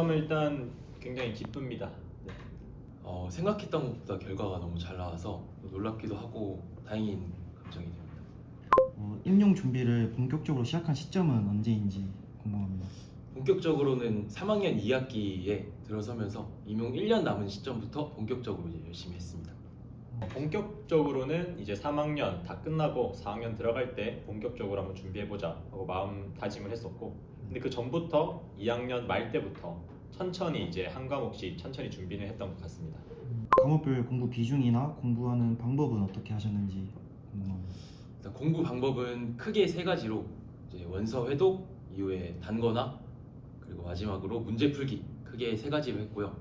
소감은 일단 굉장히 기쁩니다. 네. 생각했던 것보다 결과가 너무 잘 나와서 놀랍기도 하고 다행인 감정이 됩니다. 임용 준비를 본격적으로 시작한 시점은 언제인지 궁금합니다. 본격적으로는 3학년 2학기에 들어서면서 임용 1년 남은 시점부터 본격적으로 이제 열심히 했습니다. 본격적으로는 이제 3학년 다 끝나고 4학년 들어갈 때 본격적으로 한번 준비해보자 하고 마음 다짐을 했었고, 근데 그 전부터 2학년 말 때부터 천천히 이제 한 과목씩 천천히 준비를 했던 것 같습니다. 과목별 공부 비중이나 공부하는 방법은 어떻게 하셨는지 궁금합니다. 일단 공부 방법은 크게 세 가지로 이제 원서 회독 이후에 단거나 그리고 마지막으로 문제 풀기 크게 세 가지로 했고요.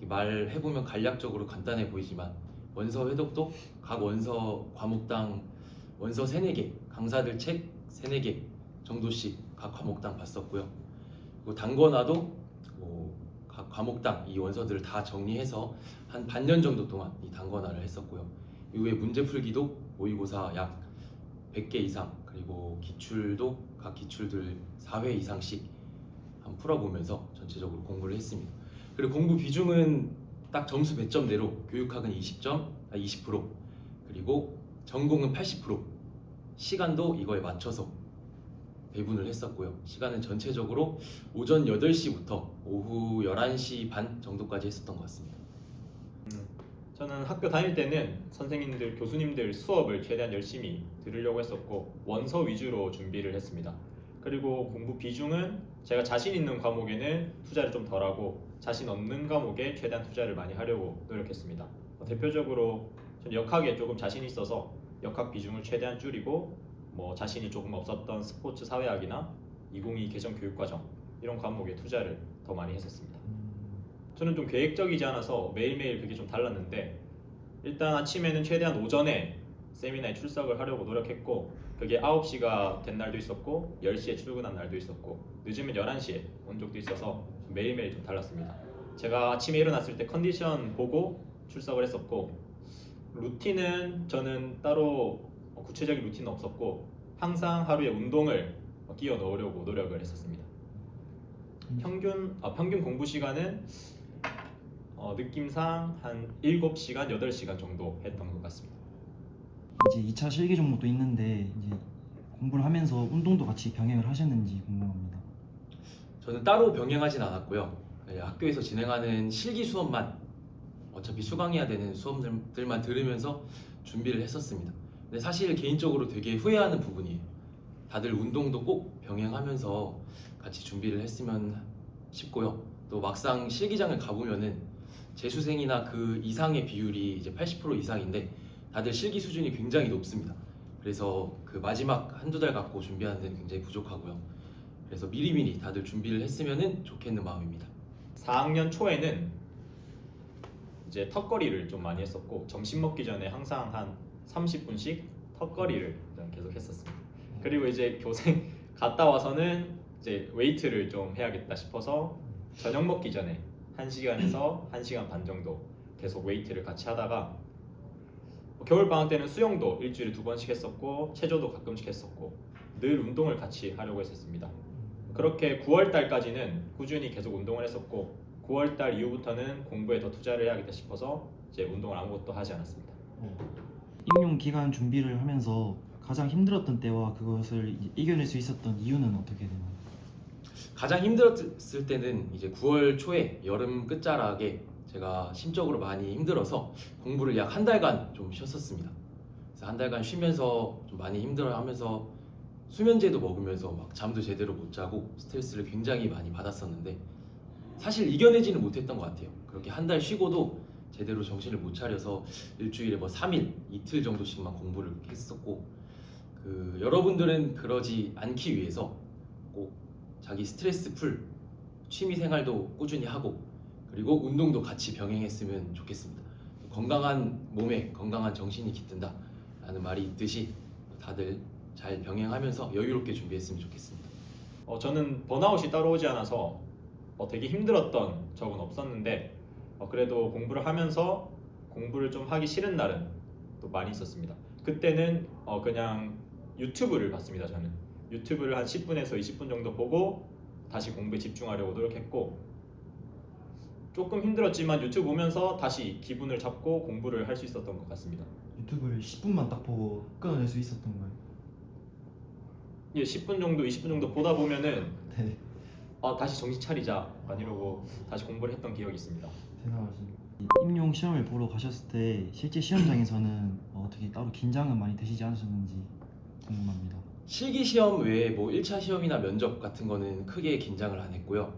말해보면 간략적으로 간단해 보이지만 원서 회독도 각 원서 과목당 원서 3, 4개, 강사들 책 3, 4개 정도씩 각 과목당 봤었고요. 그리고 단거나도 각 과목당 이 원서들을 다 정리해서 한 반년 정도 동안 이 단거나를 했었고요. 이후에 문제 풀기도 모의고사 약 100개 이상, 그리고 기출도 각 기출들 4회 이상씩 한번 풀어보면서 전체적으로 공부를 했습니다. 그리고 공부 비중은 딱 점수 배점대로 교육학은 20%, 그리고 전공은 80%, 시간도 이거에 맞춰서 배분을 했었고요. 시간은 전체적으로 오전 8시부터 오후 11시 반 정도까지 했었던 것 같습니다. 저는 학교 다닐 때는 선생님들, 교수님들 수업을 최대한 열심히 들으려고 했었고 원서 위주로 준비를 했습니다. 그리고 공부 비중은 제가 자신 있는 과목에는 투자를 좀 덜하고 자신 없는 과목에 최대한 투자를 많이 하려고 노력했습니다. 대표적으로 저는 역학에 조금 자신 있어서 역학 비중을 최대한 줄이고 자신이 조금 없었던 스포츠 사회학이나 2022 개정교육과정 이런 과목에 투자를 더 많이 했었습니다. 저는 좀 계획적이지 않아서 매일매일 그게 좀 달랐는데, 일단 아침에는 최대한 오전에 세미나에 출석을 하려고 노력했고, 그게 9시가 된 날도 있었고 10시에 출근한 날도 있었고 늦으면 11시에 온 적도 있어서 매일매일 좀 달랐습니다. 제가 아침에 일어났을 때 컨디션 보고 출석을 했었고, 루틴은 저는 따로 구체적인 루틴은 없었고 항상 하루에 운동을 끼워 넣으려고 노력을 했었습니다. 평균 공부 시간은 느낌상 한 7시간, 8시간 정도 했던 것 같습니다. 이제 2차 실기 종목도 있는데 이제 공부를 하면서 운동도 같이 병행을 하셨는지 궁금합니다. 저는 따로 병행하진 않았고요. 학교에서 진행하는 실기 수업만 어차피 수강해야 되는 수업들만 들으면서 준비를 했었습니다. 근데 사실 개인적으로 되게 후회하는 부분이에요. 다들 운동도 꼭 병행하면서 같이 준비를 했으면 싶고요. 또 막상 실기장을 가보면은 재수생이나 그 이상의 비율이 이제 80% 이상인데 다들 실기 수준이 굉장히 높습니다. 그래서 그 마지막 한두 달 갖고 준비하는 데는 굉장히 부족하고요. 그래서 미리미리 다들 준비를 했으면 좋겠는 마음입니다. 4학년 초에는 이제 턱걸이를 좀 많이 했었고 점심 먹기 전에 항상 한 30분씩 턱걸이를 계속 했었습니다. 그리고 이제 교생 갔다 와서는 이제 웨이트를 좀 해야겠다 싶어서 저녁 먹기 전에 1시간에서 1시간 반 정도 계속 웨이트를 같이 하다가 겨울 방학 때는 수영도 일주일에 2번씩 했었고 체조도 가끔씩 했었고 늘 운동을 같이 하려고 했었습니다. 그렇게 9월 달까지는 꾸준히 계속 운동을 했었고 9월 달 이후부터는 공부에 더 투자를 해야겠다 싶어서 이제 운동을 아무것도 하지 않았습니다. 임용 기간 준비를 하면서 가장 힘들었던 때와 그것을 이겨낼 수 있었던 이유는 어떻게 되나요? 가장 힘들었을 때는 이제 9월 초에 여름 끝자락에 제가 심적으로 많이 힘들어서 공부를 약 한 달간 좀 쉬었었습니다. 그래서 한 달간 쉬면서 좀 많이 힘들어하면서 수면제도 먹으면서 막 잠도 제대로 못 자고 스트레스를 굉장히 많이 받았었는데 사실 이겨내지는 못했던 것 같아요. 그렇게 한 달 쉬고도 제대로 정신을 못 차려서 일주일에 3일, 이틀 정도씩만 공부를 했었고, 여러분들은 그러지 않기 위해서 꼭 자기 스트레스 풀 취미 생활도 꾸준히 하고 그리고 운동도 같이 병행했으면 좋겠습니다. 건강한 몸에 건강한 정신이 깃든다 라는 말이 있듯이 다들 잘 병행하면서 여유롭게 준비했으면 좋겠습니다. 저는 번아웃이 따라오지 않아서 되게 힘들었던 적은 없었는데 그래도 공부를 하면서 공부를 좀 하기 싫은 날은 또 많이 있었습니다. 그때는 그냥 유튜브를 봤습니다. 저는 유튜브를 한 10분에서 20분 정도 보고 다시 공부에 집중하려고 노력했고, 조금 힘들었지만 유튜브 보면서 다시 기분을 잡고 공부를 할 수 있었던 것 같습니다. 유튜브를 10분만 딱 보고 끊어낼 수 있었던 거예요. 예, 10분 정도, 20분 정도 보다 보면은 네, 다시 정신 차리자 안 이러고 다시 공부를 했던 기억이 있습니다. 대단하십니다. 임용 시험을 보러 가셨을 때 실제 시험장에서는 어떻게 따로 긴장은 많이 되시지 않으셨는지 궁금합니다. 실기 시험 외에 뭐 1차 시험이나 면접 같은 거는 크게 긴장을 안 했고요.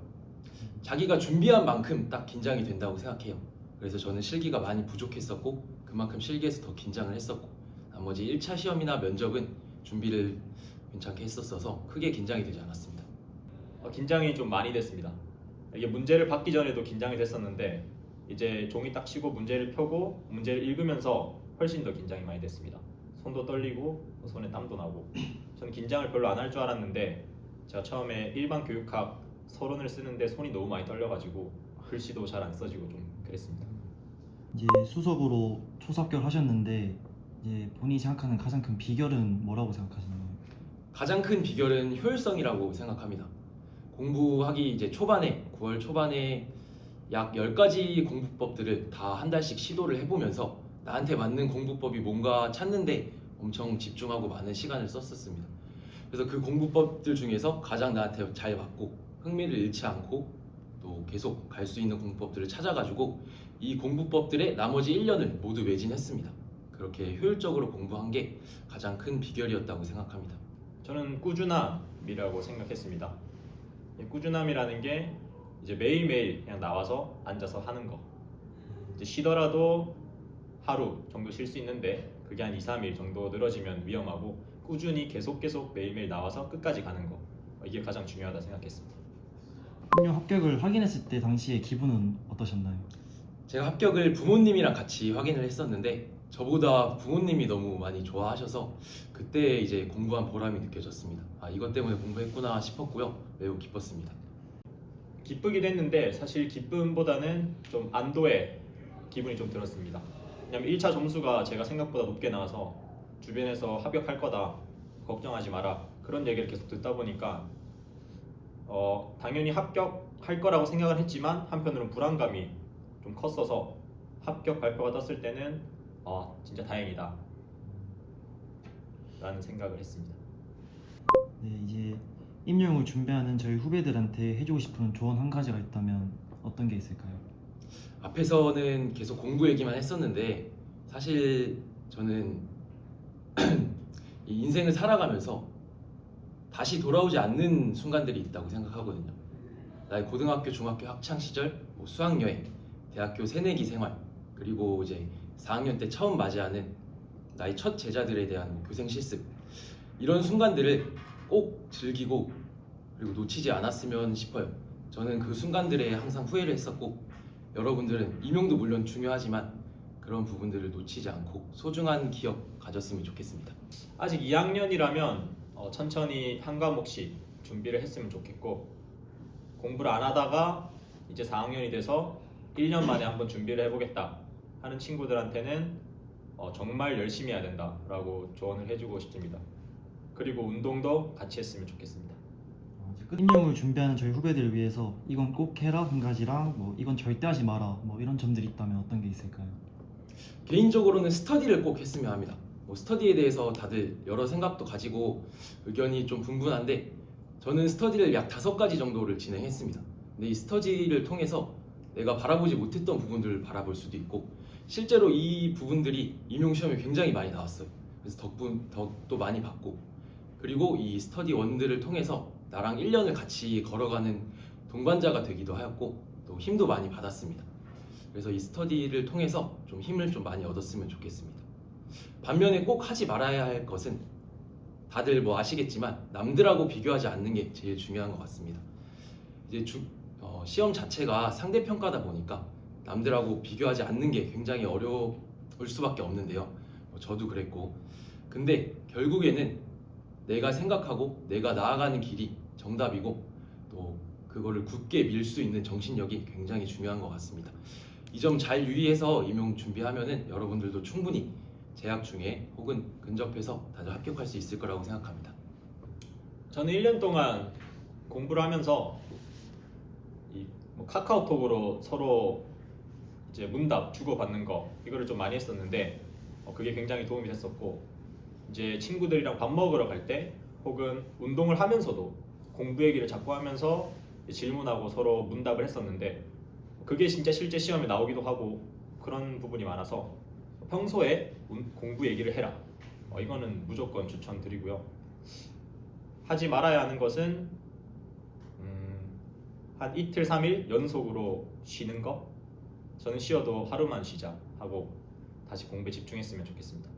자기가 준비한 만큼 딱 긴장이 된다고 생각해요. 그래서 저는 실기가 많이 부족했었고 그만큼 실기에서 더 긴장을 했었고 나머지 1차 시험이나 면접은 준비를 괜찮게 했었어서 크게 긴장이 되지 않았습니다. 긴장이 좀 많이 됐습니다. 이게 문제를 받기 전에도 긴장이 됐었는데 이제 종이 딱 치고 문제를 펴고 문제를 읽으면서 훨씬 더 긴장이 많이 됐습니다. 손도 떨리고 손에 땀도 나고 저는 긴장을 별로 안 할 줄 알았는데 제가 처음에 일반 교육학 서론을 쓰는데 손이 너무 많이 떨려가지고 글씨도 잘 안 써지고 좀 그랬습니다. 이제 수석으로 초합격을 하셨는데 이제 본인이 생각하는 가장 큰 비결은 뭐라고 생각하시나요? 가장 큰 비결은 효율성이라고 생각합니다. 공부하기 이제 초반에 9월 초반에 약 10가지 공부법들을 다 한 달씩 시도를 해보면서 나한테 맞는 공부법이 뭔가 찾는데 엄청 집중하고 많은 시간을 썼었습니다. 그래서 그 공부법들 중에서 가장 나한테 잘 맞고 흥미를 잃지 않고 또 계속 갈 수 있는 공부법들을 찾아가지고 이 공부법들의 나머지 1년을 모두 매진했습니다. 그렇게 효율적으로 공부한 게 가장 큰 비결이었다고 생각합니다. 저는 꾸준함이라고 생각했습니다. 이 꾸준함이라는 게 이제 매일매일 그냥 나와서 앉아서 하는 거. 이제 쉬더라도 하루 정도 쉴 수 있는데 그게 한 2, 3일 정도 늘어지면 위험하고 꾸준히 계속 매일매일 나와서 끝까지 가는 거. 이게 가장 중요하다 생각했습니다. 임용 합격을 확인했을 때 당시의 기분은 어떠셨나요? 제가 합격을 부모님이랑 같이 확인을 했었는데 저보다 부모님이 너무 많이 좋아하셔서 그때 이제 공부한 보람이 느껴졌습니다. 이것 때문에 공부했구나 싶었고요. 매우 기뻤습니다. 기쁘기도 했는데 사실 기쁨보다는 좀 안도의 기분이 좀 들었습니다. 왜냐면 1차 점수가 제가 생각보다 높게 나와서 주변에서 합격할 거다 걱정하지 마라 그런 얘기를 계속 듣다 보니까 당연히 합격할 거라고 생각을 했지만 한편으로는 불안감이 좀 컸어서 합격 발표가 떴을 때는 진짜 다행이다 라는 생각을 했습니다. 네, 이제 임용을 준비하는 저희 후배들한테 해주고 싶은 조언 한 가지가 있다면 어떤 게 있을까요? 앞에서는 계속 공부 얘기만 했었는데 사실 저는 이 인생을 살아가면서 다시 돌아오지 않는 순간들이 있다고 생각하거든요. 나의 고등학교, 중학교 학창 시절, 뭐 수학여행, 대학교 새내기 생활, 그리고 이제 4학년 때 처음 맞이하는 나의 첫 제자들에 대한 교생 실습 이런 순간들을 꼭 즐기고 그리고 놓치지 않았으면 싶어요. 저는 그 순간들에 항상 후회를 했었고 여러분들은 임용도 물론 중요하지만 그런 부분들을 놓치지 않고 소중한 기억 가졌으면 좋겠습니다. 아직 2학년이라면 천천히 한 과목씩 준비를 했으면 좋겠고 공부를 안 하다가 이제 4학년이 돼서 1년 만에 한번 준비를 해보겠다 하는 친구들한테는 정말 열심히 해야 된다라고 조언을 해주고 싶습니다. 그리고 운동도 같이 했으면 좋겠습니다. 이제 임용을 준비하는 저희 후배들을 위해서 이건 꼭 해라 한 가지랑 뭐 이건 절대 하지 마라 뭐 이런 점들이 있다면 어떤 게 있을까요? 개인적으로는 스터디를 꼭 했으면 합니다. 뭐 스터디에 대해서 다들 여러 생각도 가지고 의견이 좀 분분한데 저는 스터디를 약 5가지 정도를 진행했습니다. 근데 이 스터디를 통해서 내가 바라보지 못했던 부분들을 바라볼 수도 있고 실제로 이 부분들이 임용시험에 굉장히 많이 나왔어요. 그래서 덕도 많이 받고 그리고 이 스터디 원들을 통해서 나랑 1년을 같이 걸어가는 동반자가 되기도 하였고 또 힘도 많이 받았습니다. 그래서 이 스터디를 통해서 좀 힘을 좀 많이 얻었으면 좋겠습니다. 반면에 꼭 하지 말아야 할 것은 다들 뭐 아시겠지만 남들하고 비교하지 않는 게 제일 중요한 것 같습니다. 이제 시험 자체가 상대평가다 보니까 남들하고 비교하지 않는 게 굉장히 어려울 수밖에 없는데요. 저도 그랬고 근데 결국에는 내가 생각하고 내가 나아가는 길이 정답이고 또 그거를 굳게 밀 수 있는 정신력이 굉장히 중요한 것 같습니다. 이 점 잘 유의해서 임용 준비하면은 여러분들도 충분히 재학 중에 혹은 근접해서 다들 합격할 수 있을 거라고 생각합니다. 저는 1년 동안 공부를 하면서 이 뭐 카카오톡으로 서로 이제 문답 주고받는 거 이거를 좀 많이 했었는데 그게 굉장히 도움이 됐었고 이제 친구들이랑 밥 먹으러 갈 때 혹은 운동을 하면서도 공부 얘기를 자꾸 하면서 질문하고 서로 문답을 했었는데 그게 진짜 실제 시험에 나오기도 하고 그런 부분이 많아서 평소에 공부 얘기를 해라. 이거는 무조건 추천드리고요. 하지 말아야 하는 것은 한 이틀 3일 연속으로 쉬는 거. 저는 쉬어도 하루만 쉬자 하고 다시 공부에 집중했으면 좋겠습니다.